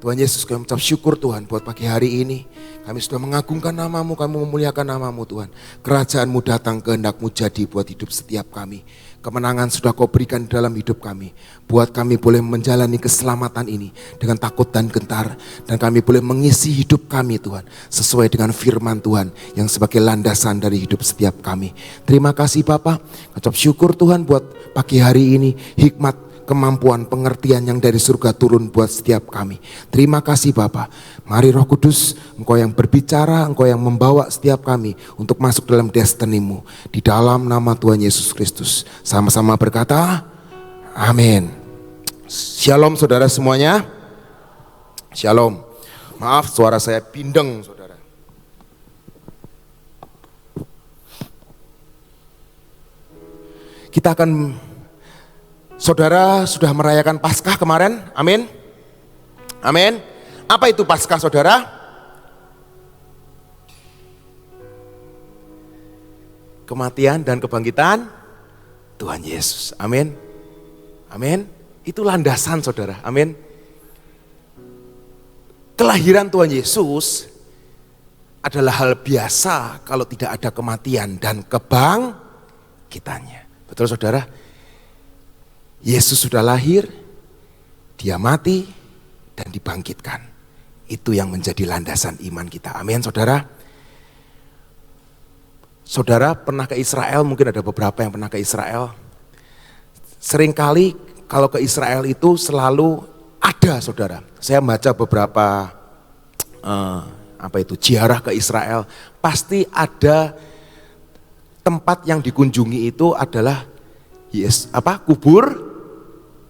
Tuhan Yesus, kami mengucap syukur Tuhan buat pagi hari ini. Kami sudah mengagungkan nama-Mu, kami memuliakan nama-Mu Tuhan. Kerajaan-Mu datang, kehendak-Mu jadi buat hidup setiap kami. Kemenangan sudah Kau berikan dalam hidup kami. Buat kami boleh menjalani keselamatan ini dengan takut dan gentar. Dan kami boleh mengisi hidup kami Tuhan, sesuai dengan firman Tuhan yang sebagai landasan dari hidup setiap kami. Terima kasih Bapa. Mengucap syukur Tuhan buat pagi hari ini. Hikmat, kemampuan, pengertian yang dari surga turun buat setiap kami. Terima kasih Bapa. Mari Roh Kudus, Engkau yang berbicara, Engkau yang membawa setiap kami untuk masuk dalam destiny-Mu. Di dalam nama Tuhan Yesus Kristus. Sama-sama berkata, amin. Shalom saudara semuanya. Shalom. Maaf suara saya pindeng saudara. Kita akan, saudara sudah merayakan Paskah kemarin, amin? Amin. Apa itu Paskah saudara? Kematian dan kebangkitan Tuhan Yesus, amin. Amin. Itu landasan saudara, amin. Kelahiran Tuhan Yesus adalah hal biasa kalau tidak ada kematian dan kebangkitannya. Betul saudara? Yesus sudah lahir, dia mati dan dibangkitkan. Itu yang menjadi landasan iman kita. Amin saudara. Saudara pernah ke Israel, mungkin ada beberapa yang pernah ke Israel. Seringkali kalau ke Israel itu selalu ada saudara. Saya baca beberapa ziarah ke Israel. Pasti ada tempat yang dikunjungi itu adalah kubur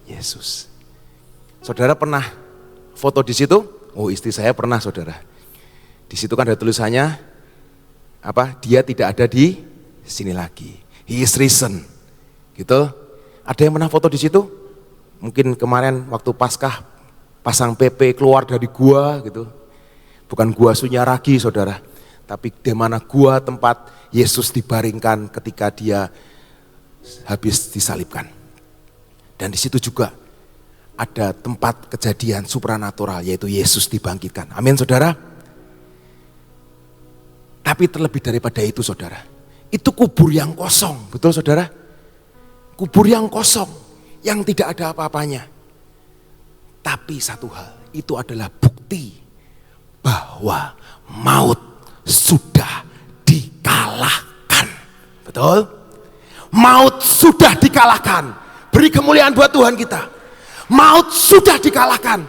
Yesus. Saudara pernah foto di situ? Oh, istri saya pernah saudara. Di situ kan ada tulisannya dia tidak ada di sini lagi. He is risen. Gitu. Ada yang pernah foto di situ? Mungkin kemarin waktu Paskah pasang PP keluar dari gua gitu. Bukan gua Sunyaragi saudara, tapi di mana gua tempat Yesus dibaringkan ketika dia habis disalibkan. Dan di situ juga ada tempat kejadian supranatural, yaitu Yesus dibangkitkan. Amin saudara. Tapi terlebih daripada itu saudara, itu kubur yang kosong, betul saudara? Kubur yang kosong, yang tidak ada apa-apanya. Tapi satu hal, itu adalah bukti bahwa maut sudah dikalahkan. Betul? Maut sudah dikalahkan. Beri kemuliaan buat Tuhan kita. Maut sudah dikalahkan.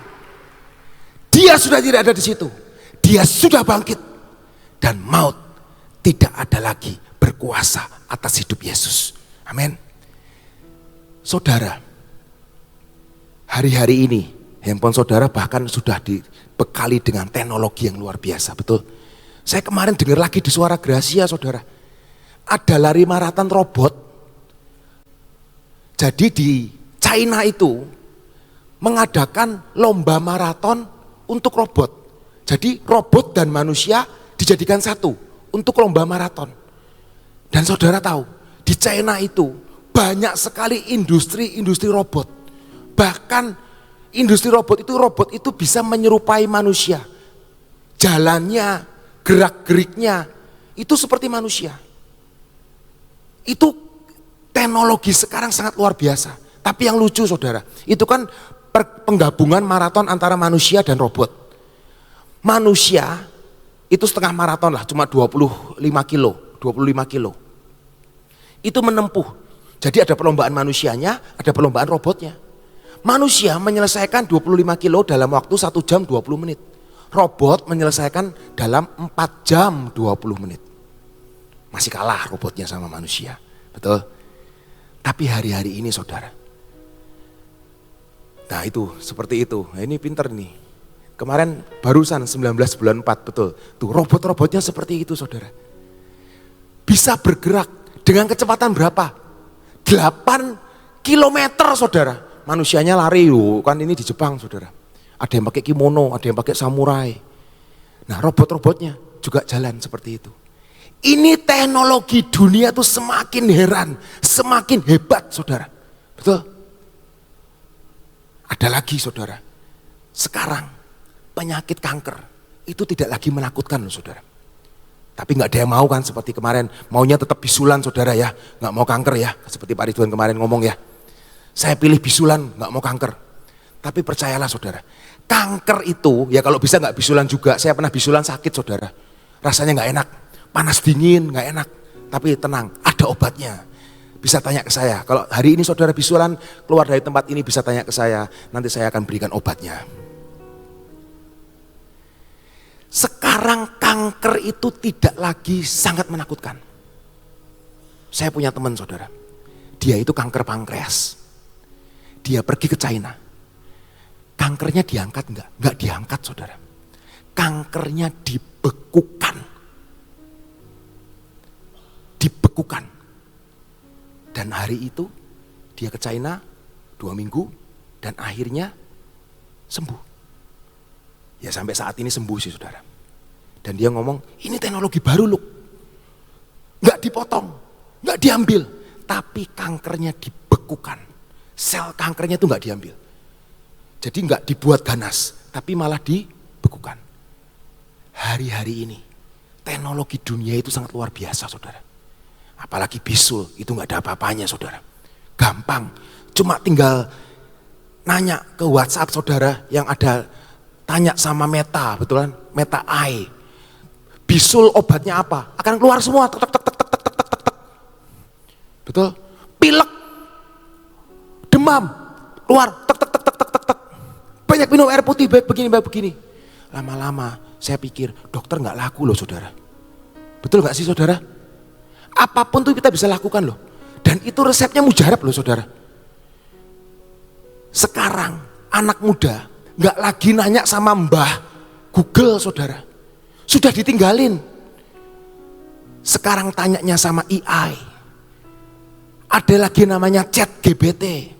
Dia sudah tidak ada di situ. Dia sudah bangkit. Dan maut tidak ada lagi berkuasa atas hidup Yesus. Amin. Saudara, hari-hari ini handphone saudara bahkan sudah dibekali dengan teknologi yang luar biasa, betul? Saya kemarin dengar lagi di Suara Gracia saudara. Ada lari maraton robot. Jadi di China itu mengadakan lomba maraton untuk robot. Jadi robot dan manusia dijadikan satu untuk lomba maraton. Dan saudara tahu, di China itu banyak sekali industri robot. Bahkan industri robot itu bisa menyerupai manusia. Jalannya, gerak-geriknya itu seperti manusia. Itu teknologi sekarang sangat luar biasa. Tapi yang lucu saudara, itu kan penggabungan maraton antara manusia dan robot. Manusia itu setengah maraton lah, cuma 25 kilo. Itu menempuh. Jadi ada perlombaan manusianya, ada perlombaan robotnya. Manusia menyelesaikan 25 kilo dalam waktu 1 jam 20 menit. Robot menyelesaikan dalam 4 jam 20 menit. Masih kalah robotnya sama manusia. Betul? Tapi hari-hari ini saudara. Nah itu, seperti itu. Nah, ini pinter nih. Kemarin barusan 19 bulan 4, betul. Tuh robot-robotnya seperti itu saudara. Bisa bergerak dengan kecepatan berapa? 8 kilometer saudara. Manusianya lari, kan ini di Jepang saudara. Ada yang pakai kimono, ada yang pakai samurai. Nah robot-robotnya juga jalan seperti itu. Ini teknologi dunia tuh semakin heran, semakin hebat saudara. Betul? Ada lagi saudara, sekarang penyakit kanker itu tidak lagi menakutkan loh saudara. Tapi nggak ada yang mau kan seperti kemarin, maunya tetap bisulan saudara ya, nggak mau kanker ya, seperti Pak Ridwan kemarin ngomong ya. Saya pilih bisulan, nggak mau kanker. Tapi percayalah saudara, kanker itu ya kalau bisa nggak bisulan juga. Saya pernah bisulan sakit saudara, rasanya nggak enak, panas dingin nggak enak. Tapi tenang, ada obatnya. Bisa tanya ke saya, kalau hari ini saudara bisulan keluar dari tempat ini bisa tanya ke saya, nanti saya akan berikan obatnya. Sekarang kanker itu tidak lagi sangat menakutkan. Saya punya teman saudara, dia itu kanker pankreas. Dia pergi ke China. Kankernya diangkat enggak? Enggak diangkat saudara. Kankernya dibekukan. Dibekukan. Dan hari itu dia ke China 2 minggu dan akhirnya sembuh. Ya sampai saat ini sembuh sih saudara. Dan dia ngomong, ini teknologi baru loh. Nggak dipotong, nggak diambil. Tapi kankernya dibekukan. Sel kankernya itu nggak diambil. Jadi nggak dibuat ganas, tapi malah dibekukan. Hari-hari ini, teknologi dunia itu sangat luar biasa saudara. Apalagi bisul, itu nggak ada apa-apanya saudara. Gampang, cuma tinggal nanya ke WhatsApp saudara yang ada, tanya sama Meta, betul kan? Meta AI. Bisul obatnya apa? Akan keluar semua. Tek, tek, tek, tek, tek, tek, tek, tek. Betul? Pilek, demam, keluar. Tek, tek, tek, tek, tek, tek, tek. Banyak minum air putih, baik begini, baik begini. Lama-lama saya pikir dokter nggak laku loh saudara. Betul nggak sih saudara? Apapun tuh kita bisa lakukan loh. Dan itu resepnya mujarab loh saudara. Sekarang anak muda nggak lagi nanya sama mbah Google saudara. Sudah ditinggalin. Sekarang tanyanya sama AI. Ada lagi namanya ChatGPT.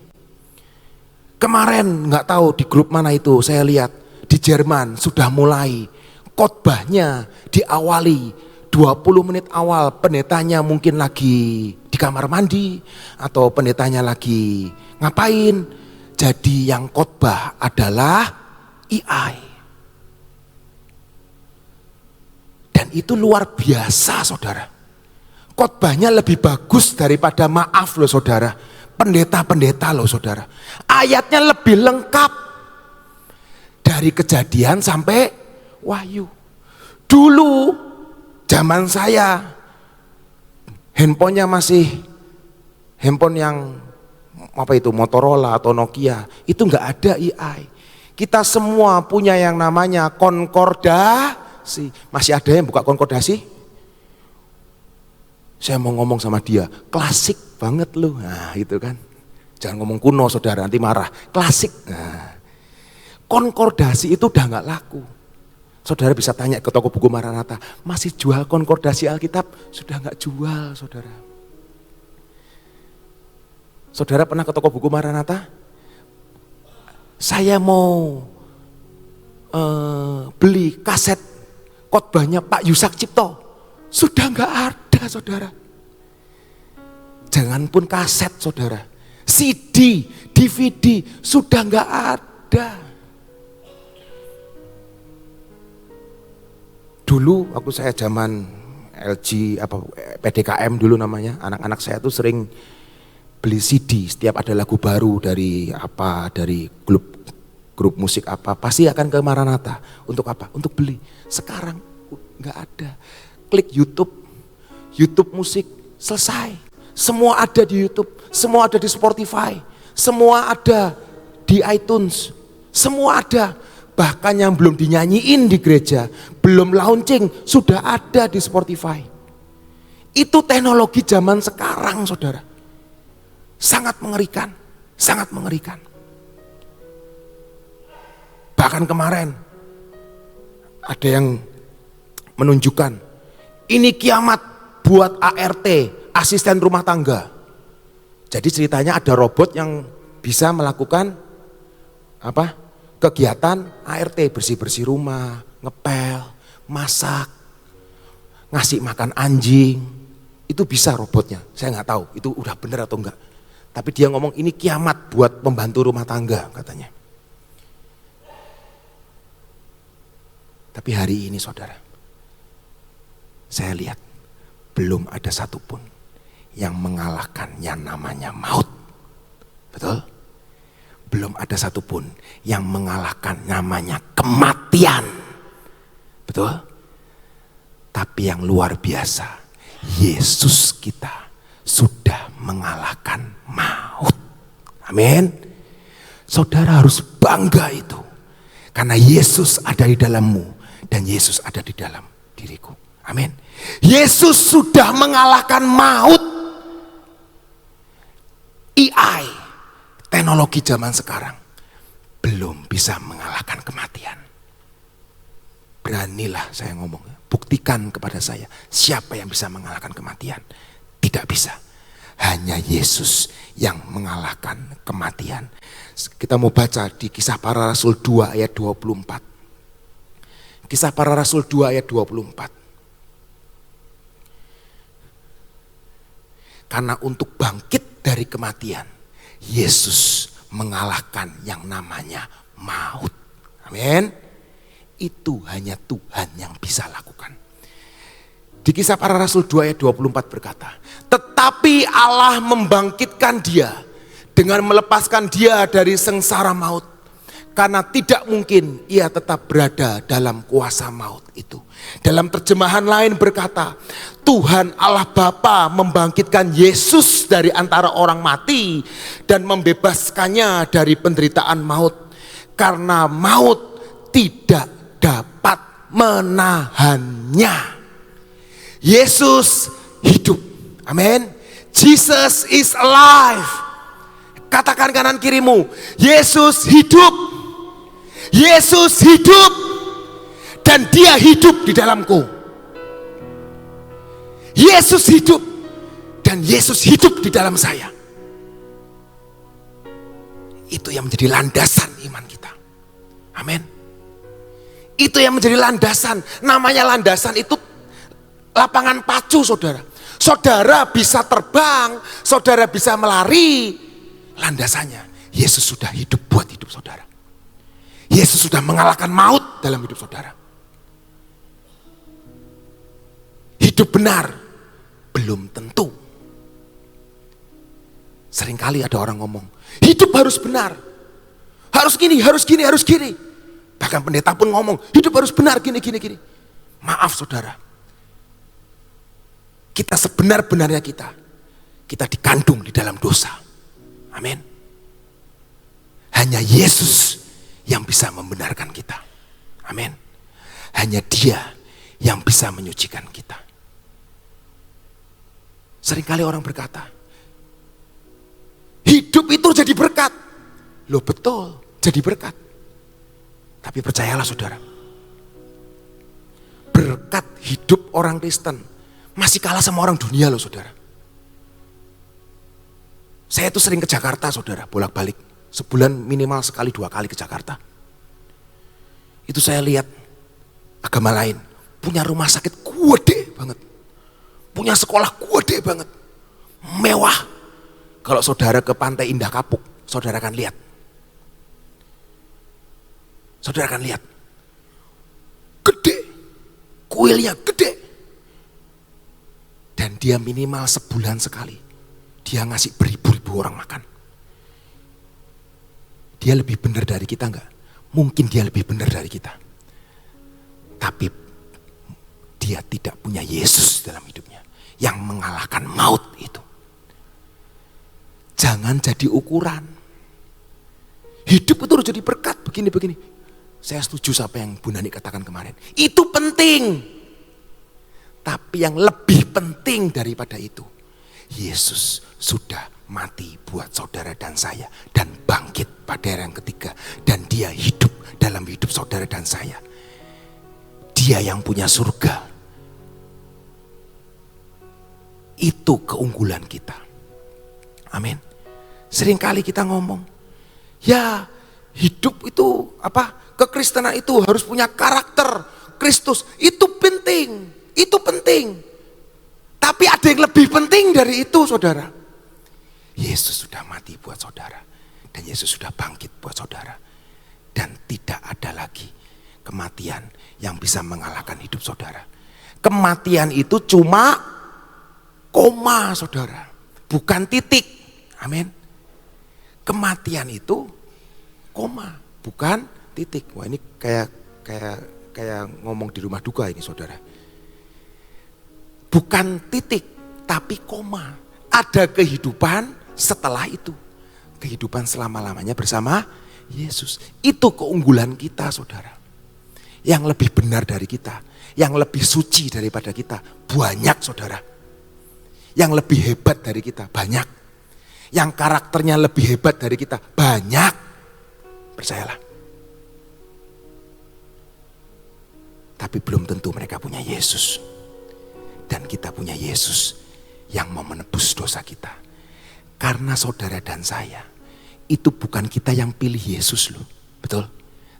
Kemarin nggak tahu di grup mana itu saya lihat di Jerman sudah mulai khotbahnya diawali 20 menit awal pendetanya mungkin lagi di kamar mandi atau pendetanya lagi ngapain. Jadi yang khotbah adalah AI. Dan itu luar biasa saudara. Khotbahnya lebih bagus daripada maaf loh saudara. Pendeta-pendeta loh saudara. Ayatnya lebih lengkap. Dari Kejadian sampai Wahyu. Dulu zaman saya handphonenya masih handphone yang apa itu Motorola atau Nokia, itu nggak ada AI. Kita semua punya yang namanya konkordasi. Masih ada yang buka konkordasi? Saya mau ngomong sama dia, klasik banget loh. Nah itu kan, jangan ngomong kuno saudara, nanti marah. Klasik. Nah, konkordasi itu udah nggak laku. Saudara bisa tanya ke toko buku Maranatha, masih jual konkordasi Alkitab? Sudah nggak jual saudara. Saudara pernah ke toko buku Maranatha? Saya mau beli kaset khotbahnya Pak Yusak Cipto. Sudah nggak ada saudara. Jangan pun kaset saudara. CD, DVD sudah nggak ada. Dulu waktu saya zaman LG apa PDKM dulu namanya, anak-anak saya tuh sering beli CD setiap ada lagu baru dari apa, dari grup musik apa, pasti akan ke Maranatha. Untuk apa? Untuk beli. Sekarang nggak ada. Klik YouTube musik, selesai. Semua ada di YouTube, semua ada di Spotify, semua ada di iTunes, semua ada. Bahkan yang belum dinyanyiin di gereja, belum launching, sudah ada di Spotify. Itu teknologi zaman sekarang saudara. Sangat mengerikan, sangat mengerikan. Bahkan kemarin ada yang menunjukkan, ini kiamat buat ART, asisten rumah tangga. Jadi ceritanya ada robot yang bisa melakukan apa? Kegiatan ART, bersih-bersih rumah, ngepel, masak, ngasih makan anjing. Itu bisa robotnya, saya nggak tahu itu udah benar atau enggak. Tapi dia ngomong ini kiamat buat pembantu rumah tangga katanya. Tapi hari ini saudara, saya lihat belum ada satupun yang mengalahkan yang namanya maut. Betul? Belum ada satupun yang mengalahkan namanya kematian. Betul? Tapi yang luar biasa, Yesus kita sudah mengalahkan maut. Amin. Saudara harus bangga itu. Karena Yesus ada di dalammu dan Yesus ada di dalam diriku. Amin. Yesus sudah mengalahkan maut. AI, teknologi zaman sekarang belum bisa mengalahkan kematian. Beranilah saya ngomong. Buktikan kepada saya siapa yang bisa mengalahkan kematian. Tidak bisa. Hanya Yesus yang mengalahkan kematian. Kita mau baca di Kisah Para Rasul 2 ayat 24. Kisah Para Rasul 2 ayat 24. Karena untuk bangkit dari kematian, Yesus mengalahkan yang namanya maut. Amin. Itu hanya Tuhan yang bisa lakukan. Di Kisah Para Rasul 2 ayat 24 berkata, tetapi Allah membangkitkan dia dengan melepaskan dia dari sengsara maut. Karena tidak mungkin ia tetap berada dalam kuasa maut itu. Dalam terjemahan lain berkata, Tuhan Allah Bapa membangkitkan Yesus dari antara orang mati dan membebaskannya dari penderitaan maut. Karena maut tidak dapat menahannya. Yesus hidup. Amin. Jesus is alive. Katakan kanan kirimu, Yesus hidup. Yesus hidup. Dan dia hidup di dalamku. Yesus hidup. Dan Yesus hidup di dalam saya. Itu yang menjadi landasan iman kita. Amin. Itu yang menjadi landasan. Namanya landasan itu lapangan pacu saudara. Saudara bisa terbang, saudara bisa melari. Landasannya, Yesus sudah hidup buat hidup saudara. Yesus sudah mengalahkan maut dalam hidup saudara. Hidup benar belum tentu. Seringkali ada orang ngomong, hidup harus benar. Harus gini, harus gini, harus gini. Bahkan pendeta pun ngomong, hidup harus benar gini. Maaf saudara. Kita sebenar-benarnya kita dikandung di dalam dosa. Amin. Hanya Yesus yang bisa membenarkan kita. Amin. Hanya Dia yang bisa menyucikan kita. Seringkali orang berkata, hidup itu jadi berkat. Loh betul, jadi berkat. Tapi percayalah saudara, berkat hidup orang Kristen masih kalah sama orang dunia loh saudara. Saya tuh sering ke Jakarta saudara, bolak-balik. Sebulan minimal sekali 2 kali ke Jakarta. Itu saya lihat agama lain punya rumah sakit gede banget. Punya sekolah gede banget. Mewah. Kalau saudara ke Pantai Indah Kapuk, saudara akan lihat. Saudara akan lihat. Gede. Kuilnya gede. Dan dia minimal sebulan sekali. Dia ngasih beribu-ribu orang makan. Dia lebih benar dari kita enggak? Mungkin dia lebih benar dari kita. Tapi dia tidak punya Yesus dalam hidupnya. Yang mengalahkan maut itu. Jangan jadi ukuran. Hidup itu harus jadi berkat begini-begini. Saya setuju sama yang Bu Nani katakan kemarin. Itu penting. Tapi yang lebih penting daripada itu, Yesus sudah mati buat saudara dan saya. Dan bangkit pada hari yang ketiga. Dan dia hidup dalam hidup saudara dan saya. Dia yang punya surga. Itu keunggulan kita. Amin. Seringkali kita ngomong, ya hidup itu kekristenan itu harus punya karakter Kristus. Itu penting, itu penting. Tapi ada yang lebih penting dari itu saudara. Yesus sudah mati buat saudara. Dan Yesus sudah bangkit buat saudara. Dan tidak ada lagi kematian yang bisa mengalahkan hidup saudara. Kematian itu cuma koma saudara, bukan titik. Amin. Kematian itu koma, bukan titik. Wah, ini kayak ngomong di rumah duka ini saudara. Bukan titik, tapi koma. Ada kehidupan setelah itu. Kehidupan selama-lamanya bersama Yesus. Itu keunggulan kita saudara. Yang lebih benar dari kita, yang lebih suci daripada kita, banyak saudara. Yang lebih hebat dari kita, banyak. Yang karakternya lebih hebat dari kita, banyak. Percayalah. Tapi belum tentu mereka punya Yesus. Dan kita punya Yesus yang mau menebus dosa kita. Karena saudara dan saya, itu bukan kita yang pilih Yesus loh. Betul?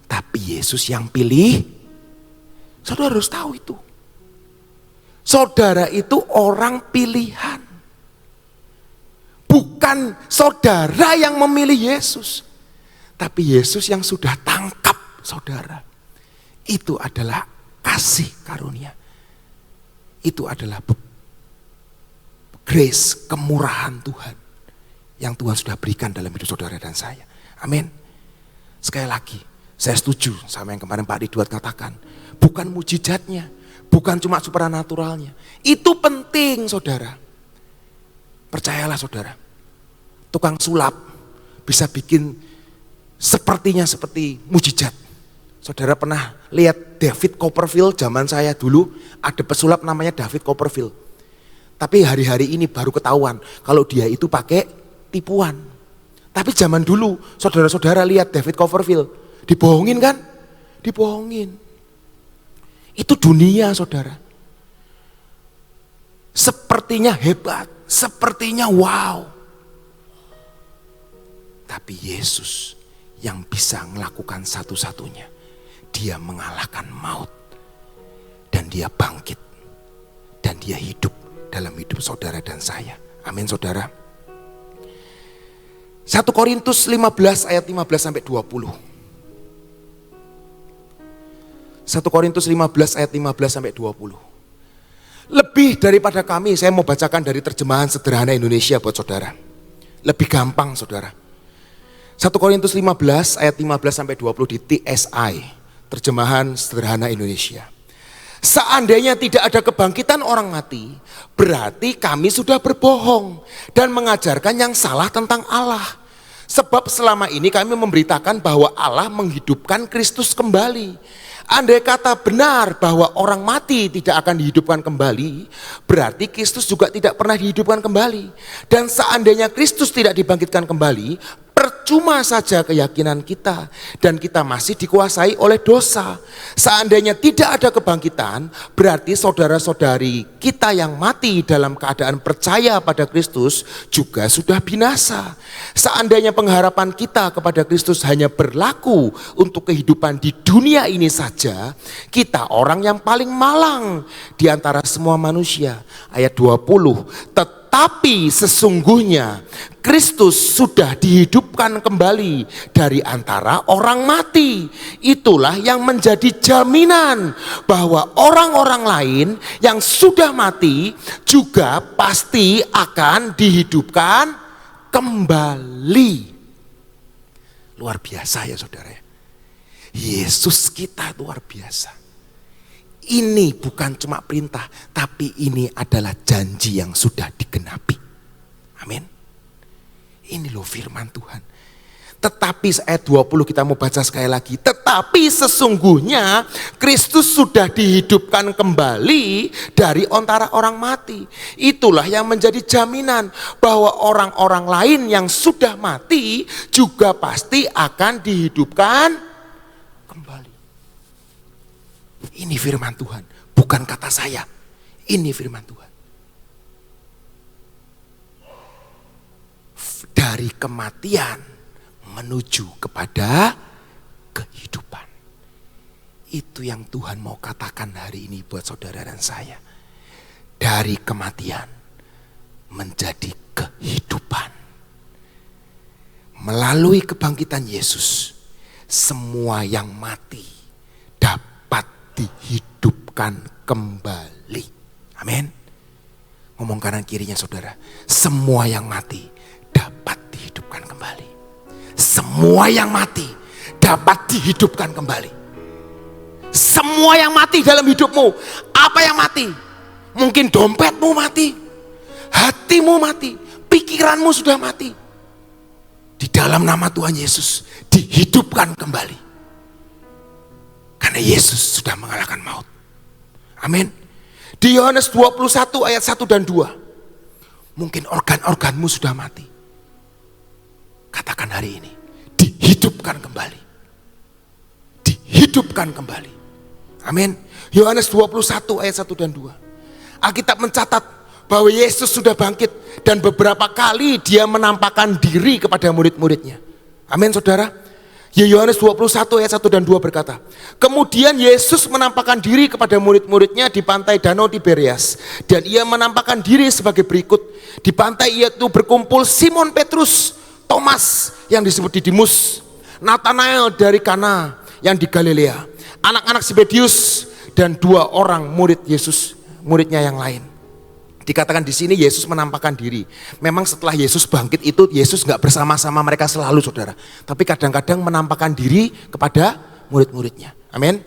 Tapi Yesus yang pilih. Saudara harus tahu itu. Saudara itu orang pilihan. Bukan saudara yang memilih Yesus. Tapi Yesus yang sudah tangkap saudara. Itu adalah kasih karunia. Itu adalah grace, kemurahan Tuhan. Yang Tuhan sudah berikan dalam hidup saudara dan saya. Amin. Sekali lagi, saya setuju sama yang kemarin Pak Ridwan katakan. Bukan mujizatnya, bukan cuma supernaturalnya. Itu penting saudara. Percayalah saudara. Tukang sulap bisa bikin sepertinya seperti mujizat. Saudara pernah lihat David Copperfield zaman saya dulu, ada pesulap namanya David Copperfield. Tapi hari-hari ini baru ketahuan kalau dia itu pakai tipuan. Tapi zaman dulu saudara-saudara lihat David Copperfield, dibohongin kan? Dibohongin. Itu dunia saudara. Sepertinya hebat, sepertinya wow. Tapi Yesus yang bisa melakukan satu-satunya. Dia mengalahkan maut. Dan dia bangkit. Dan dia hidup dalam hidup saudara dan saya. Amin saudara. 1 Korintus 15 ayat 15 sampai 20. 1 Korintus 15 ayat 15 sampai 20. Lebih daripada kami, saya mau bacakan dari terjemahan sederhana Indonesia buat saudara. Lebih gampang saudara. 1 Korintus 15 ayat 15 sampai 20 di TSI, terjemahan sederhana Indonesia. Seandainya tidak ada kebangkitan orang mati, berarti kami sudah berbohong dan mengajarkan yang salah tentang Allah. Sebab selama ini kami memberitakan bahwa Allah menghidupkan Kristus kembali. Andai kata benar bahwa orang mati tidak akan dihidupkan kembali, berarti Kristus juga tidak pernah dihidupkan kembali. Dan seandainya Kristus tidak dibangkitkan kembali, percuma saja keyakinan kita dan kita masih dikuasai oleh dosa. Seandainya tidak ada kebangkitan, berarti saudara-saudari kita yang mati dalam keadaan percaya pada Kristus juga sudah binasa. Seandainya pengharapan kita kepada Kristus hanya berlaku untuk kehidupan di dunia ini saja, kita orang yang paling malang di antara semua manusia. Ayat 20, tetapi sesungguhnya Kristus sudah dihidupkan kembali dari antara orang mati. Itulah yang menjadi jaminan bahwa orang-orang lain yang sudah mati juga pasti akan dihidupkan kembali. Luar biasa ya saudara. Yesus kita luar biasa. Ini bukan cuma perintah, tapi ini adalah janji yang sudah digenapi. Amin. Ini loh firman Tuhan. Tetapi ayat 20 kita mau baca sekali lagi. Tetapi sesungguhnya Kristus sudah dihidupkan kembali dari antara orang mati. Itulah yang menjadi jaminan bahwa orang-orang lain yang sudah mati juga pasti akan dihidupkan kembali. Ini firman Tuhan, bukan kata saya. Ini firman Tuhan. Dari kematian menuju kepada kehidupan. Itu yang Tuhan mau katakan hari ini buat saudara dan saya. Dari kematian menjadi kehidupan. Melalui kebangkitan Yesus, semua yang mati dapat dihidupkan kembali. Amin. Ngomong kanan kirinya saudara, semua yang mati dapat dihidupkan kembali. Semua yang mati dapat dihidupkan kembali. Semua yang mati dalam hidupmu, apa yang mati? Mungkin dompetmu mati, hatimu mati, pikiranmu sudah mati. Di dalam nama Tuhan Yesus dihidupkan kembali. Karena Yesus sudah mengalahkan maut. Amin. Di Yohanes 21 ayat 1 dan 2. Mungkin organ-organmu sudah mati. Katakan hari ini, dihidupkan kembali. Dihidupkan kembali. Amin. Yohanes 21 ayat 1 dan 2. Alkitab mencatat bahwa Yesus sudah bangkit dan beberapa kali dia menampakkan diri kepada murid-muridnya. Amin saudara. Yohanes 21 ayat 1 dan 2 berkata, kemudian Yesus menampakkan diri kepada murid-muridnya di pantai Danau Tiberias. Dan ia menampakkan diri sebagai berikut. Di pantai itu berkumpul Simon Petrus, Thomas yang disebut Didimus, Nathanael dari Kana yang di Galilea, anak-anak Zebedius, dan 2 orang murid Yesus, muridnya yang lain. Dikatakan di sini Yesus menampakkan diri. Memang setelah Yesus bangkit itu Yesus nggak bersama-sama mereka selalu saudara. Tapi kadang-kadang menampakkan diri kepada murid-muridnya. Amin.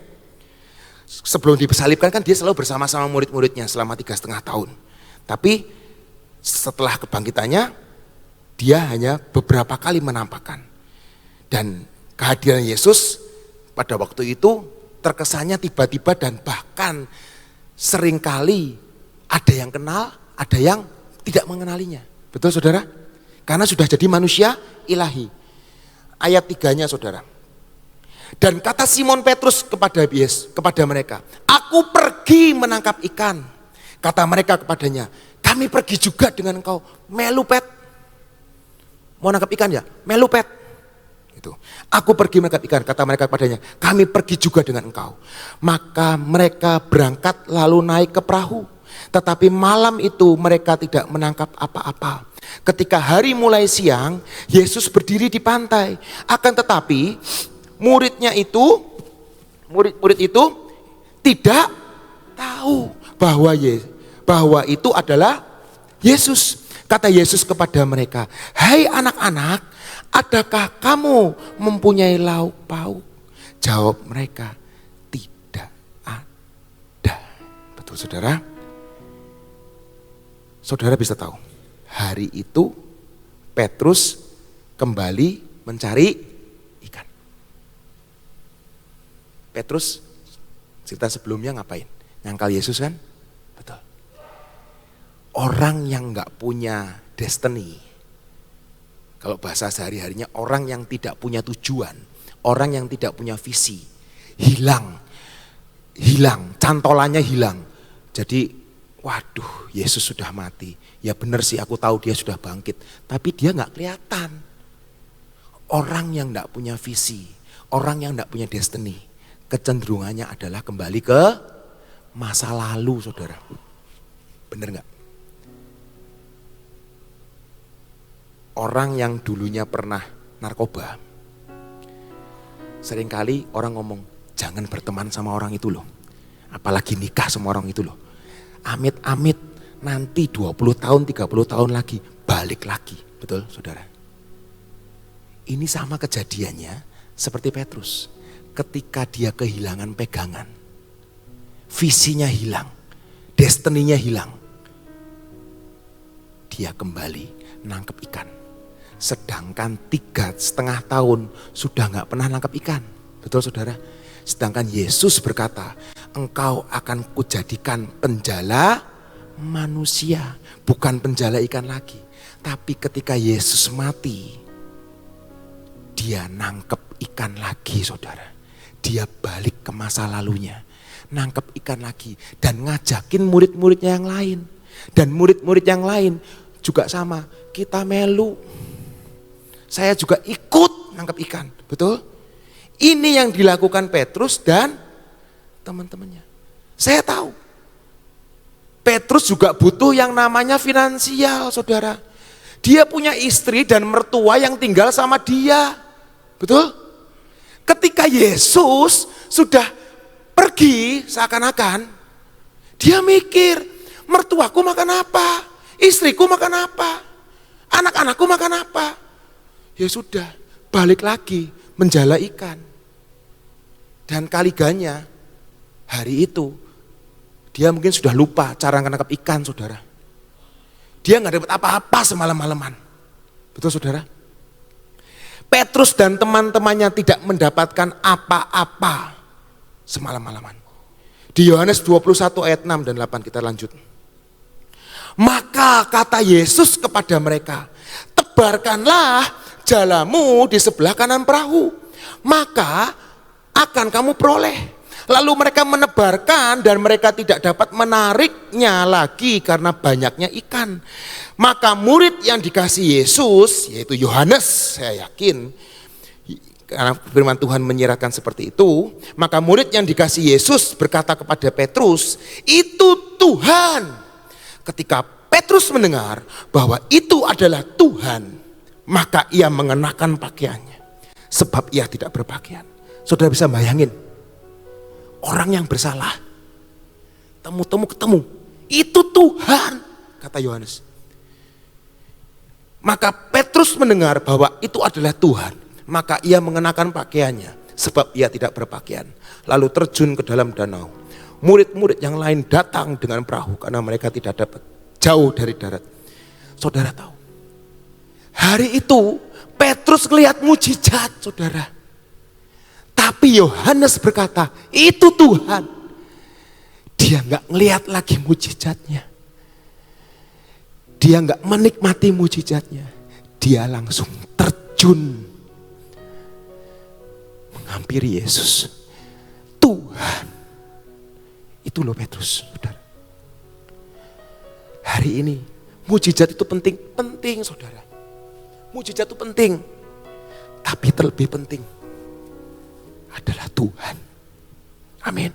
Sebelum disalibkan kan dia selalu bersama-sama murid-muridnya selama 3,5 tahun. Tapi setelah kebangkitannya dia hanya beberapa kali menampakkan. Dan kehadiran Yesus pada waktu itu terkesannya tiba-tiba dan bahkan seringkali ada yang kenal, ada yang tidak mengenalinya. Betul saudara? Karena sudah jadi manusia ilahi. Ayat 3-nya saudara. Dan kata Simon Petrus kepada mereka, aku pergi menangkap ikan. Kata mereka kepadanya, kami pergi juga dengan engkau. Melu Pet. Mau nangkap ikan ya? Melu Pet. Itu. Aku pergi menangkap ikan, kata mereka kepadanya, kami pergi juga dengan engkau. Maka mereka berangkat lalu naik ke perahu. Tetapi malam itu mereka tidak menangkap apa-apa. Ketika hari mulai siang, Yesus berdiri di pantai. Akan tetapi murid itu tidak tahu bahwa itu adalah Yesus. Kata Yesus kepada mereka, hai anak-anak, adakah kamu mempunyai lauk pauk? Jawab mereka, tidak ada. Betul saudara? Saudara bisa tahu, hari itu Petrus kembali mencari ikan. Petrus cerita sebelumnya ngapain? Nyangkal Yesus kan? Betul. Orang yang gak punya destiny, kalau bahasa sehari-harinya orang yang tidak punya tujuan, orang yang tidak punya visi, hilang, cantolannya hilang. Jadi waduh, Yesus sudah mati. Ya benar sih, aku tahu dia sudah bangkit. Tapi dia gak kelihatan. Orang yang gak punya visi, orang yang gak punya destiny, kecenderungannya adalah kembali ke masa lalu saudara. Benar gak? Orang yang dulunya pernah narkoba, seringkali orang ngomong, jangan berteman sama orang itu loh. Apalagi nikah sama orang itu loh. Amit-amit nanti 20 tahun, 30 tahun lagi balik lagi. Betul saudara? Ini sama kejadiannya seperti Petrus. Ketika dia kehilangan pegangan, visinya hilang, destininya hilang, dia kembali nangkep ikan. Sedangkan 3,5 tahun sudah gak pernah nangkep ikan. Betul saudara? Sedangkan Yesus berkata, engkau akan kujadikan penjala manusia, bukan penjala ikan lagi. Tapi ketika Yesus mati, dia nangkep ikan lagi saudara. Dia balik ke masa lalunya, nangkep ikan lagi dan ngajakin murid-muridnya yang lain. Dan murid-murid yang lain juga sama, kita melu. Saya juga ikut nangkep ikan, betul? Ini yang dilakukan Petrus dan teman-temannya. Saya tahu. Petrus juga butuh yang namanya finansial, saudara. Dia punya istri dan mertua yang tinggal sama dia. Betul? Ketika Yesus sudah pergi seakan-akan dia mikir, mertuaku makan apa? Istriku makan apa? Anak-anakku makan apa? Ya sudah, balik lagi menjala ikan. Dan kaliganya hari itu dia mungkin sudah lupa cara menangkap ikan, saudara. Dia nggak dapat apa-apa semalam-malaman. Betul, saudara? Petrus dan teman-temannya tidak mendapatkan apa-apa semalam-malaman. Di Yohanes 21 ayat 6 dan 8 kita lanjut. Maka kata Yesus kepada mereka, tebarkanlah jalamu di sebelah kanan perahu, maka akan kamu peroleh. Lalu mereka menebarkan dan mereka tidak dapat menariknya lagi karena banyaknya ikan. Maka murid yang dikasih Yesus, yaitu Yohanes, saya yakin, karena firman Tuhan menyiratkan seperti itu, maka murid yang dikasih Yesus berkata kepada Petrus, itu Tuhan. Ketika Petrus mendengar bahwa itu adalah Tuhan, maka ia mengenakan pakaiannya, sebab ia tidak berpakaian. Saudara bisa bayangin, orang yang bersalah, ketemu, itu Tuhan, kata Yohanes. Maka Petrus mendengar bahwa itu adalah Tuhan, maka ia mengenakan pakaiannya, sebab ia tidak berpakaian. Lalu terjun ke dalam danau. Murid-murid yang lain datang dengan perahu karena mereka tidak dapat jauh dari darat. Saudara tahu, hari itu Petrus melihat mujizat, saudara. Tapi Yohanes berkata, itu Tuhan. Dia nggak ngelihat lagi mujizatnya. Dia nggak menikmati mujizatnya. Dia langsung terjun menghampiri Yesus. Tuhan. Itu loh Petrus, saudara. Hari ini mujizat itu penting saudara. Mujizat itu penting. Tapi terlebih penting adalah Tuhan. Amin.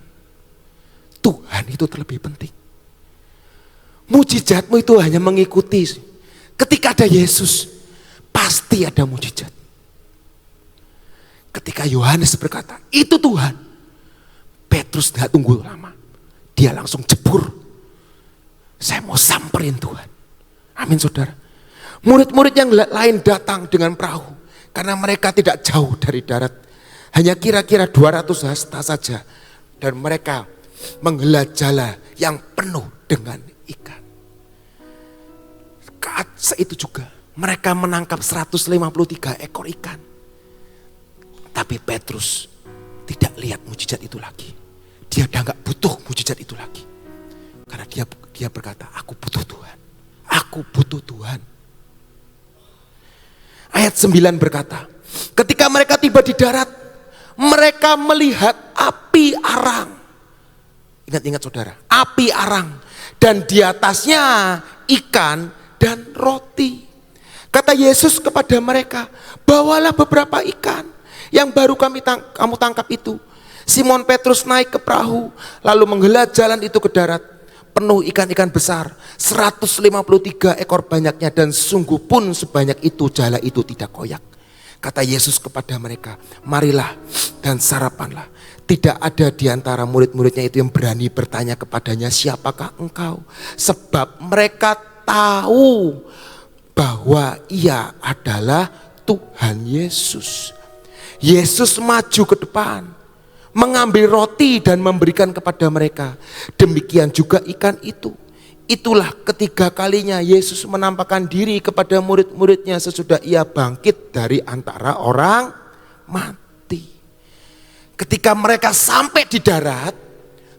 Tuhan itu terlebih penting. Mujizatmu itu hanya mengikuti. Ketika ada Yesus, pasti ada mujizat. Ketika Yohanes berkata, itu Tuhan, Petrus tidak tunggu lama. Dia langsung jebur. Saya mau samperin Tuhan. Amin, saudara. Murid-murid yang lain datang dengan perahu, karena mereka tidak jauh dari darat. Hanya kira-kira 200 hasta saja. Dan mereka menghela jala yang penuh dengan ikan. Saat itu juga mereka menangkap 153 ekor ikan. Tapi Petrus tidak lihat mujizat itu lagi. Dia udah gak butuh mujizat itu lagi. Karena dia berkata, aku butuh Tuhan. Aku butuh Tuhan. Ayat 9 berkata, ketika mereka tiba di darat, mereka melihat api arang. Ingat-ingat saudara, api arang. Dan di atasnya ikan dan roti. Kata Yesus kepada mereka, bawalah beberapa ikan yang baru kamu tangkap itu. Simon Petrus naik ke perahu, lalu menghela jalan itu ke darat. Penuh ikan-ikan besar, 153 ekor banyaknya, dan sungguh pun sebanyak itu jala itu tidak koyak. Kata Yesus kepada mereka, marilah dan sarapanlah. Tidak ada di antara murid-muridnya itu yang berani bertanya kepadanya, siapakah engkau? Sebab mereka tahu bahwa ia adalah Tuhan Yesus. Yesus maju ke depan, mengambil roti dan memberikan kepada mereka. Demikian juga ikan itu. Itulah ketiga kalinya Yesus menampakkan diri kepada murid-muridnya sesudah ia bangkit dari antara orang mati. Ketika mereka sampai di darat,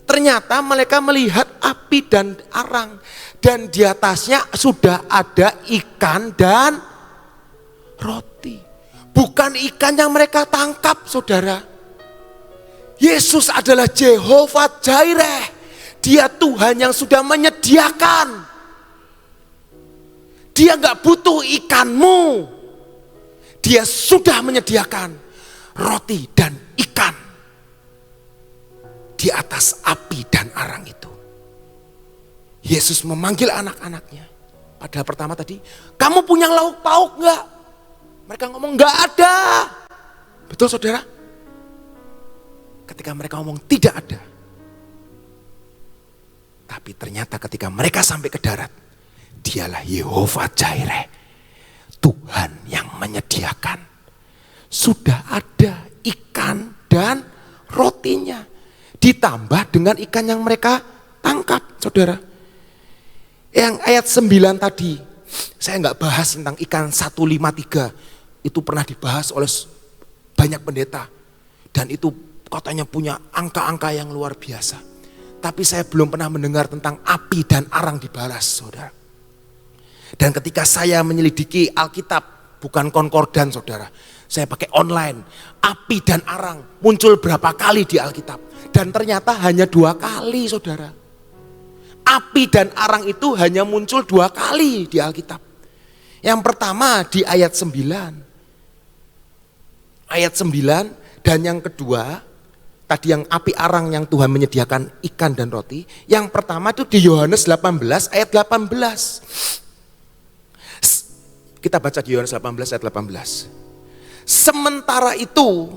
ternyata mereka melihat api dan arang. Dan di atasnya sudah ada ikan dan roti. Bukan ikan yang mereka tangkap, saudara. Yesus adalah Jehovah Jireh. Dia Tuhan yang sudah menyediakan. Dia gak butuh ikanmu. Dia sudah menyediakan roti dan ikan di atas api dan arang itu. Yesus memanggil anak-anaknya. Padahal pertama tadi, kamu punya lauk pauk gak? Mereka ngomong gak ada. Betul saudara? Ketika mereka ngomong tidak ada, Tapi ternyata ketika mereka sampai ke darat, dialah Yehova Jireh, Tuhan yang menyediakan. Sudah ada ikan dan rotinya, ditambah dengan ikan yang mereka tangkap, saudara. Yang ayat 9 tadi, saya nggak bahas tentang ikan 153, itu pernah dibahas oleh banyak pendeta. Dan itu katanya punya angka-angka yang luar biasa. Tapi saya belum pernah mendengar tentang api dan arang dibalas, saudara. Dan ketika saya menyelidiki Alkitab, bukan konkordan, saudara. Saya pakai online, api dan arang muncul berapa kali di Alkitab. Dan ternyata hanya 2 kali, saudara. Api dan arang itu hanya muncul 2 kali di Alkitab. Yang pertama di ayat 9. Ayat 9, dan yang kedua, tadi yang api arang yang Tuhan menyediakan ikan dan roti. Yang pertama itu di Yohanes 18 ayat 18. Kita baca di Yohanes 18 ayat 18. Sementara itu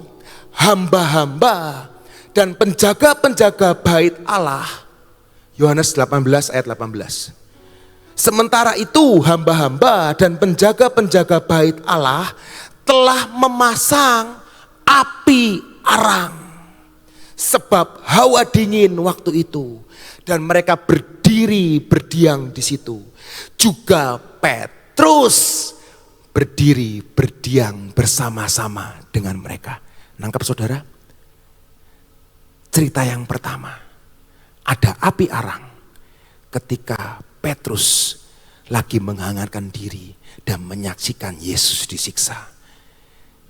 hamba-hamba dan penjaga-penjaga bait Allah, Yohanes 18 ayat 18. Sementara itu hamba-hamba dan penjaga-penjaga bait Allah telah memasang api arang, sebab hawa dingin waktu itu, dan mereka berdiri berdiam di situ. Juga Petrus berdiri berdiam bersama-sama dengan mereka. Nangkap, saudara? Cerita yang pertama, ada api arang ketika Petrus lagi menghangatkan diri dan menyaksikan Yesus disiksa.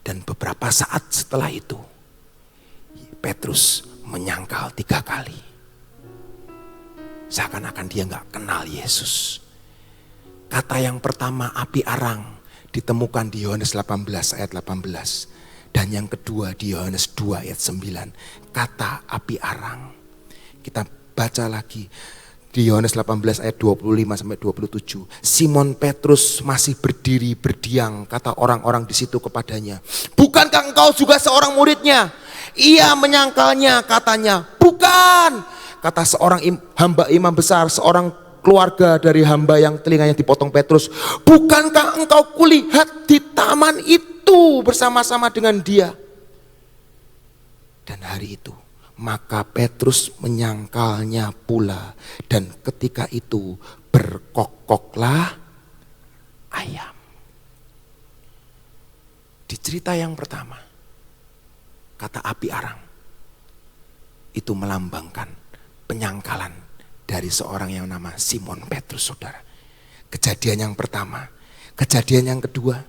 Dan beberapa saat setelah itu, Petrus menyangkal 3 kali. Seakan-akan dia gak kenal Yesus. Kata yang pertama api arang ditemukan di Yohanes 18 ayat 18. Dan yang kedua di Yohanes 2 ayat 9. Kata api arang. Kita baca lagi di Yohanes 18 ayat 25 sampai 27. Simon Petrus masih berdiri berdiam, kata orang-orang di situ kepadanya, bukankah engkau juga seorang muridnya? Ia menyangkalnya, katanya, bukan. Kata seorang hamba imam besar, seorang keluarga dari hamba yang telinganya dipotong Petrus, bukankah engkau kulihat di taman itu bersama-sama dengan dia? Dan hari itu maka Petrus menyangkalnya pula, dan ketika itu berkokoklah ayam. Di cerita yang pertama, kata api arang itu melambangkan penyangkalan dari seorang yang nama Simon Petrus, saudara. Kejadian yang pertama. Kejadian yang kedua,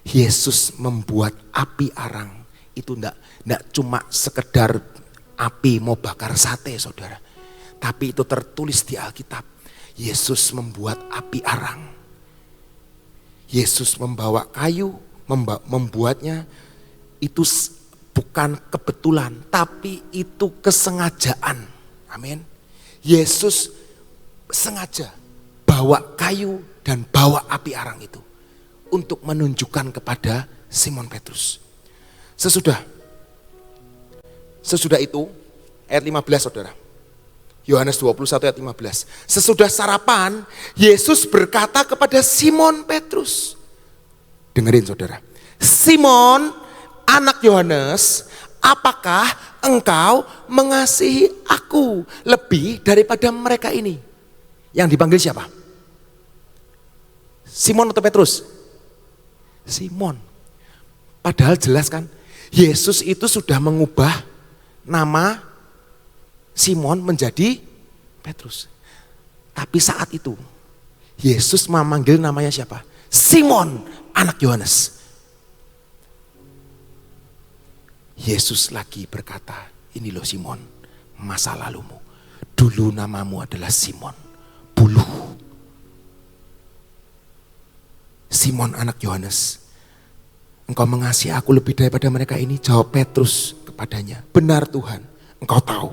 Yesus membuat api arang itu enggak cuma sekedar api mau bakar sate, saudara. Tapi itu tertulis di Alkitab. Yesus membuat api arang. Yesus membawa kayu, membuatnya itu bukan kebetulan, tapi itu kesengajaan. Amin. Yesus sengaja bawa kayu dan bawa api arang itu untuk menunjukkan kepada Simon Petrus. Sesudah itu, ayat 15, saudara. Yohanes 21 ayat 15. Sesudah sarapan, Yesus berkata kepada Simon Petrus. Dengerin, saudara. Simon, anak Yohanes, apakah engkau mengasihi aku lebih daripada mereka ini? Yang dipanggil siapa? Simon atau Petrus? Simon. Padahal jelas kan, Yesus itu sudah mengubah nama Simon menjadi Petrus. Tapi saat itu Yesus memanggil namanya siapa? Simon, anak Yohanes. Yesus lagi berkata, ini loh Simon, masa lalumu. Dulu namamu adalah Simon, buluh. Simon, anak Yohanes, engkau mengasihi aku lebih daripada mereka ini? Jawab Petrus kepadanya, benar Tuhan, engkau tahu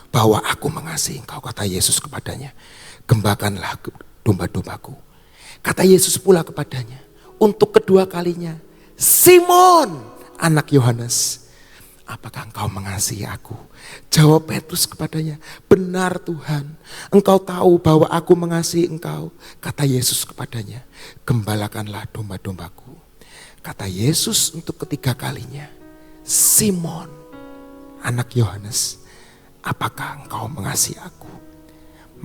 bahwa aku mengasihi engkau. Kata Yesus kepadanya, gembalakanlah domba-dombaku. Kata Yesus pula kepadanya, untuk kedua kalinya, Simon, anak Yohanes, apakah engkau mengasihi aku? Jawab Petrus kepadanya, benar Tuhan, engkau tahu bahwa aku mengasihi engkau. Kata Yesus kepadanya, gembalakanlah domba-dombaku. Kata Yesus untuk ketiga kalinya, Simon, anak Yohanes, apakah engkau mengasihi aku?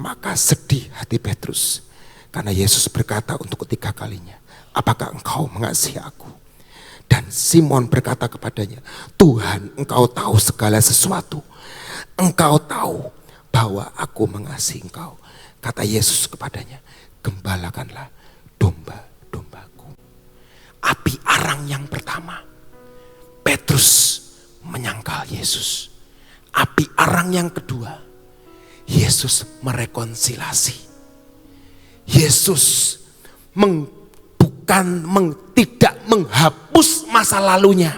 Maka sedih hati Petrus, karena Yesus berkata untuk ketiga kalinya, apakah engkau mengasihi aku? Dan Simon berkata kepadanya, Tuhan, engkau tahu segala sesuatu. Engkau tahu bahwa aku mengasihi engkau. Kata Yesus kepadanya, gembalakanlah domba-dombaku. Api arang yang pertama, Petrus menyangkal Yesus. Api arang yang kedua, Yesus merekonsiliasi. Yesus tidak menghapus masa lalunya,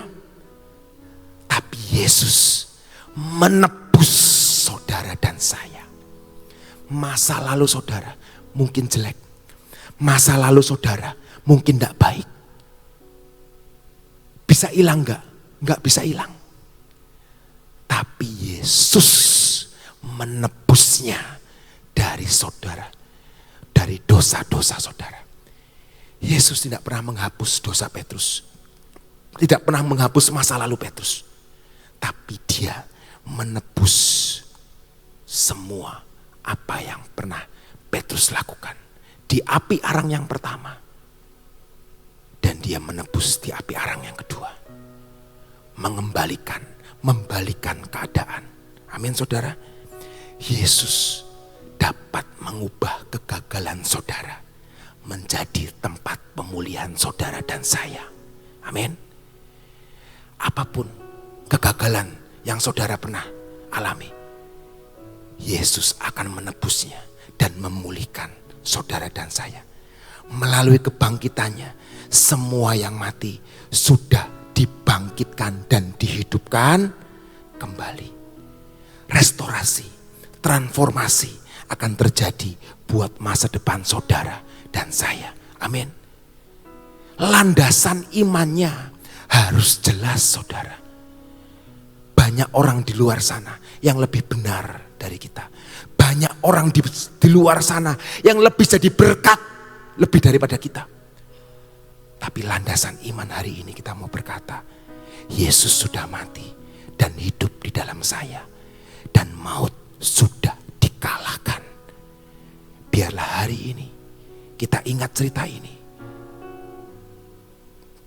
tapi Yesus menebus saudara dan saya. Masa lalu saudara mungkin jelek, masa lalu saudara mungkin tidak baik. Bisa hilang enggak? Enggak bisa hilang. Tapi Yesus menebusnya dari saudara, dari dosa-dosa saudara. Yesus tidak pernah menghapus dosa Petrus. Tidak pernah menghapus masa lalu Petrus. Tapi dia menebus semua apa yang pernah Petrus lakukan. Di api arang yang pertama. Dan dia menebus di api arang yang kedua. Membalikan keadaan. Amin saudara. Yesus dapat mengubah kegagalan saudara menjadi tempat pemulihan saudara dan saya. Amin. Apapun kegagalan yang saudara pernah alami, Yesus akan menebusnya dan memulihkan saudara dan saya. Melalui kebangkitannya, semua yang mati sudah dibangkitkan dan dihidupkan kembali. Restorasi, transformasi akan terjadi buat masa depan saudara dan saya. Amin. Landasan imannya harus jelas saudara. Banyak orang di luar sana yang lebih benar dari kita. Banyak orang di luar sana yang lebih jadi berkat lebih daripada kita. Tapi landasan iman hari ini kita mau berkata, Yesus sudah mati dan hidup di dalam saya. Dan maut sudah dikalahkan. Biarlah hari ini kita ingat cerita ini.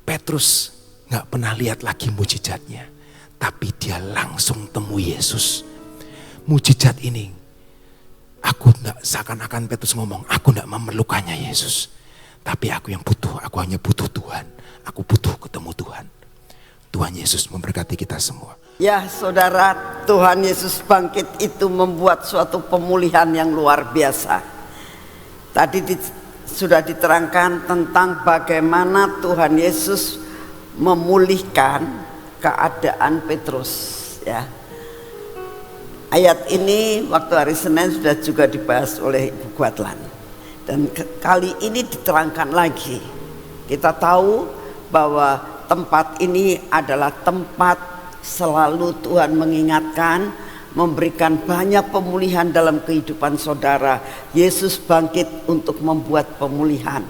Petrus gak pernah lihat lagi mujizatnya. Tapi dia langsung temui Yesus. Mujizat ini, aku gak, seakan-akan Petrus ngomong, aku gak memerlukannya Yesus. Tapi aku yang butuh, aku hanya butuh Tuhan. Aku butuh ketemu Tuhan. Tuhan Yesus memberkati kita semua. Ya saudara, Tuhan Yesus bangkit itu membuat suatu pemulihan yang luar biasa. Tadi sudah diterangkan tentang bagaimana Tuhan Yesus memulihkan keadaan Petrus. Ya. Ayat ini waktu hari Senin sudah juga dibahas oleh Ibu Guatlan. Dan kali ini diterangkan lagi. Kita tahu bahwa tempat ini adalah tempat selalu Tuhan mengingatkan, memberikan banyak pemulihan dalam kehidupan saudara. Yesus bangkit untuk membuat pemulihan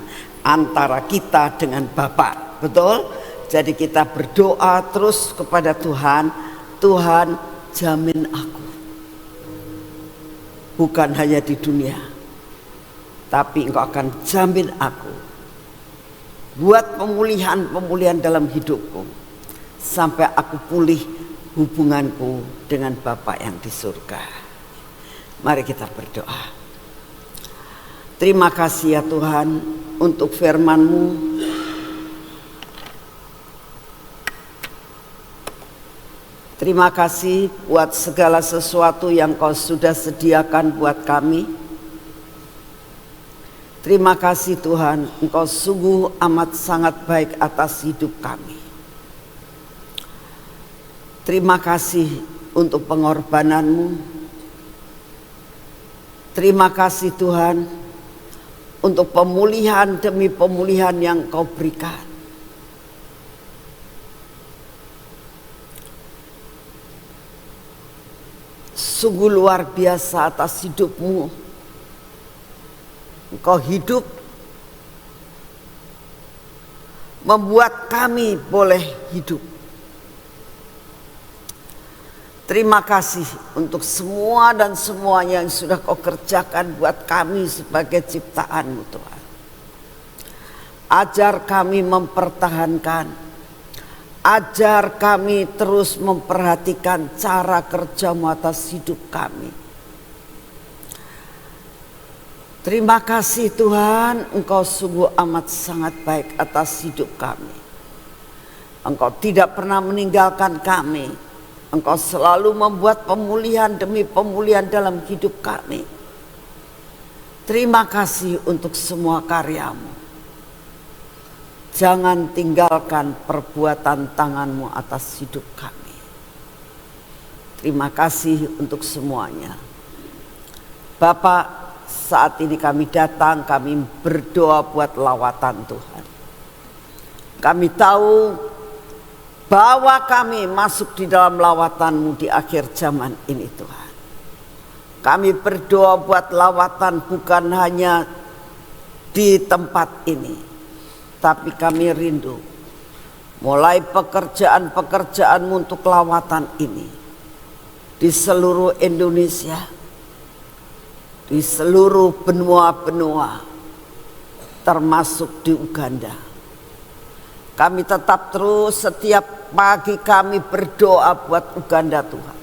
antara kita dengan Bapa. Betul? Jadi kita berdoa terus kepada Tuhan. Tuhan, jamin aku. Bukan hanya di dunia, tapi Engkau akan jamin aku. Buat pemulihan dalam hidupku. Sampai aku pulih hubunganku dengan Bapa yang di surga. Mari kita berdoa. Terima kasih ya Tuhan untuk firman-Mu. Terima kasih buat segala sesuatu yang Kau sudah sediakan buat kami. Terima kasih Tuhan, Engkau sungguh amat sangat baik atas hidup kami. Terima kasih untuk pengorbanan-Mu. Terima kasih Tuhan untuk pemulihan demi pemulihan yang Kau berikan. sungguh luar biasa atas hidupmu. Engkau hidup membuat kami boleh hidup. Terima kasih untuk semua dan semuanya yang sudah kau kerjakan buat kami sebagai ciptaan-Mu Tuhan. Ajar kami mempertahankan, ajar kami terus memperhatikan cara kerja-Mu atas hidup kami. Terima kasih Tuhan, Engkau sungguh amat sangat baik atas hidup kami. Engkau tidak pernah meninggalkan kami. Engkau selalu membuat pemulihan demi pemulihan dalam hidup kami. Terima kasih untuk semua karya-Mu. Jangan tinggalkan perbuatan tangan-Mu atas hidup kami. Terima kasih untuk semuanya. Bapak, saat ini kami datang, kami berdoa buat lawatan Tuhan. Kami tahu bahwa kami masuk di dalam lawatan-Mu di akhir zaman ini Tuhan. Kami berdoa buat lawatan bukan hanya di tempat ini, tapi kami rindu mulai pekerjaan-pekerjaan-Mu untuk lawatan ini di seluruh Indonesia, di seluruh benua-benua, termasuk di Uganda. Kami tetap terus setiap pagi kami berdoa buat Uganda Tuhan.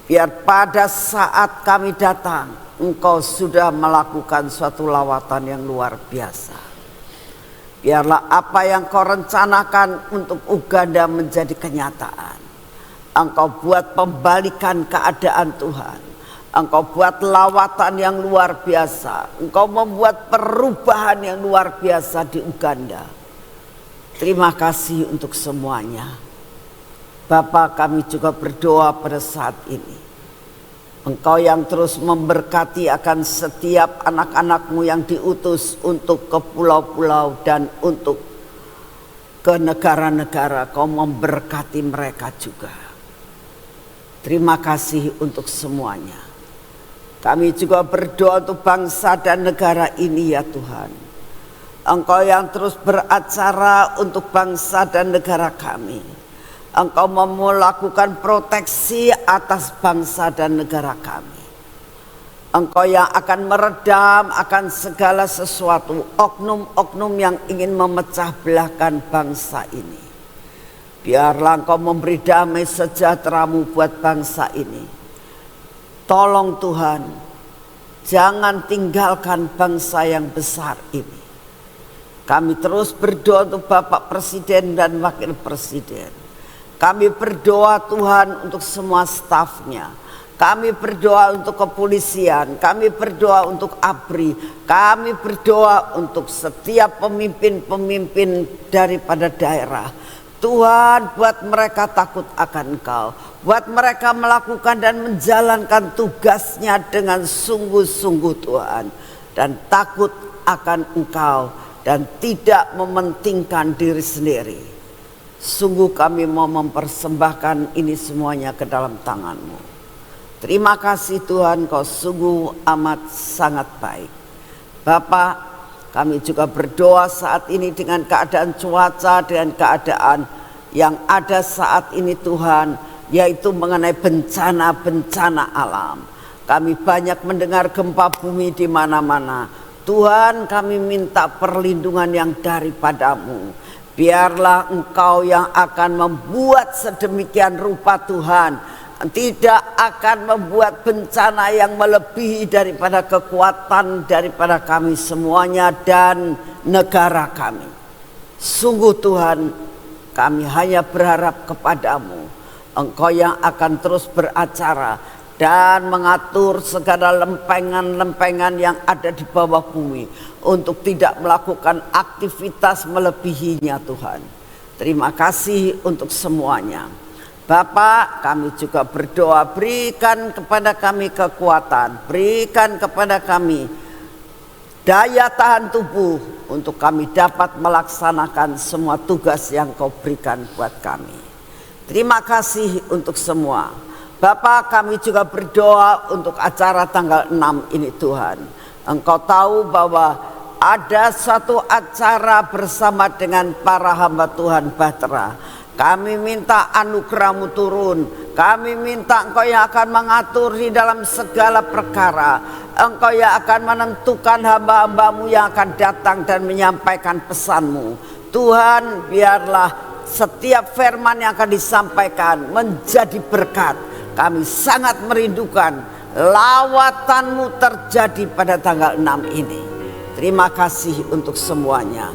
Biar pada saat kami datang, Engkau sudah melakukan suatu lawatan yang luar biasa. Biarlah apa yang Kau rencanakan untuk Uganda menjadi kenyataan. Engkau buat pembalikan keadaan Tuhan. Engkau buat lawatan yang luar biasa. Engkau membuat perubahan yang luar biasa di Uganda. Terima kasih untuk semuanya. Bapa, kami juga berdoa pada saat ini. Engkau yang terus memberkati akan setiap anak-anak-Mu yang diutus untuk ke pulau-pulau dan untuk ke negara-negara. Kau memberkati mereka juga. Terima kasih untuk semuanya. Kami juga berdoa untuk bangsa dan negara ini ya Tuhan. Engkau yang terus beracara untuk bangsa dan negara kami. Engkau mau melakukan proteksi atas bangsa dan negara kami. Engkau yang akan meredam akan segala sesuatu, oknum-oknum yang ingin memecah belahkan bangsa ini. Biarlah Engkau memberi damai sejahtera-Mu buat bangsa ini. Tolong Tuhan, jangan tinggalkan bangsa yang besar ini. Kami terus berdoa untuk Bapak Presiden dan Wakil Presiden. Kami berdoa Tuhan untuk semua stafnya. Kami berdoa untuk kepolisian. Kami berdoa untuk ABRI. Kami berdoa untuk setiap pemimpin-pemimpin daripada daerah. Tuhan, buat mereka takut akan Engkau. Buat mereka melakukan dan menjalankan tugasnya dengan sungguh-sungguh Tuhan. Dan takut akan Engkau. Dan tidak mementingkan diri sendiri. Sungguh kami mau mempersembahkan ini semuanya ke dalam tangan-Mu. Terima kasih Tuhan, Kau sungguh amat sangat baik. Bapak, kami juga berdoa saat ini dengan keadaan cuaca, dengan keadaan yang ada saat ini Tuhan, yaitu mengenai bencana-bencana alam. Kami banyak mendengar gempa bumi di mana-mana. Tuhan, kami minta perlindungan yang daripada-Mu. Biarlah Engkau yang akan membuat sedemikian rupa Tuhan. Tidak akan membuat bencana yang melebihi daripada kekuatan daripada kami semuanya dan negara kami. Sungguh Tuhan, kami hanya berharap kepada-Mu. Engkau yang akan terus beracara dan mengatur segala lempengan-lempengan yang ada di bawah bumi untuk tidak melakukan aktivitas melebihinya Tuhan. Terima kasih untuk semuanya. Bapak, kami juga berdoa, berikan kepada kami kekuatan, berikan kepada kami daya tahan tubuh untuk kami dapat melaksanakan semua tugas yang Kau berikan buat kami. Terima kasih untuk semua. Bapak, kami juga berdoa untuk acara tanggal 6 ini Tuhan. Engkau tahu bahwa ada satu acara bersama dengan para hamba Tuhan Bahtera. Kami minta anugerah-Mu turun. Kami minta Engkau yang akan mengatur di dalam segala perkara. Engkau yang akan menentukan hamba-hamba-Mu yang akan datang dan menyampaikan pesan-Mu. Tuhan, biarlah setiap firman yang akan disampaikan menjadi berkat. Kami sangat merindukan lawatan-Mu terjadi pada tanggal 6 ini. Terima kasih untuk semuanya.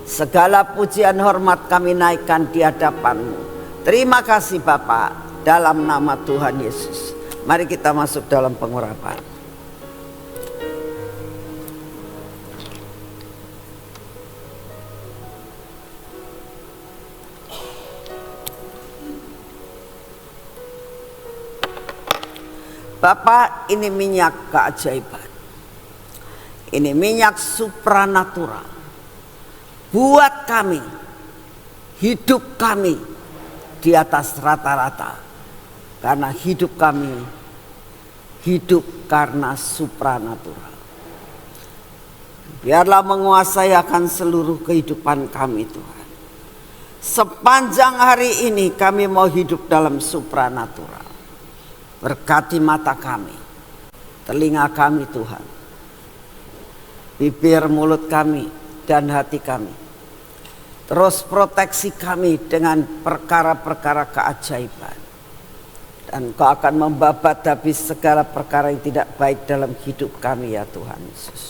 Segala pujian hormat kami naikkan di hadapan-Mu. Terima kasih Bapak, dalam nama Tuhan Yesus. Mari kita masuk dalam pengurapan. Bapak, ini minyak keajaiban. Ini minyak supranatural. Buat kami, hidup kami di atas rata-rata. Karena hidup kami, hidup karena supranatural. Biarlah menguasai akan seluruh kehidupan kami Tuhan. Sepanjang hari ini kami mau hidup dalam supranatural. Berkati mata kami, telinga kami Tuhan, bibir mulut kami dan hati kami. Terus proteksi kami dengan perkara-perkara keajaiban. Dan Kau akan membabat habis segala perkara yang tidak baik dalam hidup kami ya Tuhan Yesus.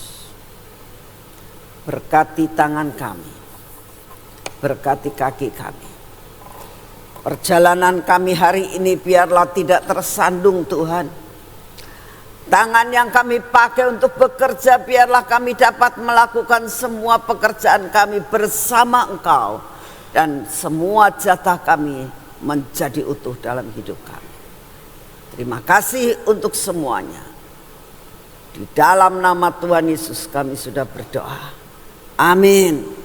Berkati tangan kami, berkati kaki kami. Perjalanan kami hari ini biarlah tidak tersandung Tuhan. Tangan yang kami pakai untuk bekerja biarlah kami dapat melakukan semua pekerjaan kami bersama Engkau. Dan semua jatah kami menjadi utuh dalam hidup kami. Terima kasih untuk semuanya. Di dalam nama Tuhan Yesus kami sudah berdoa. Amin.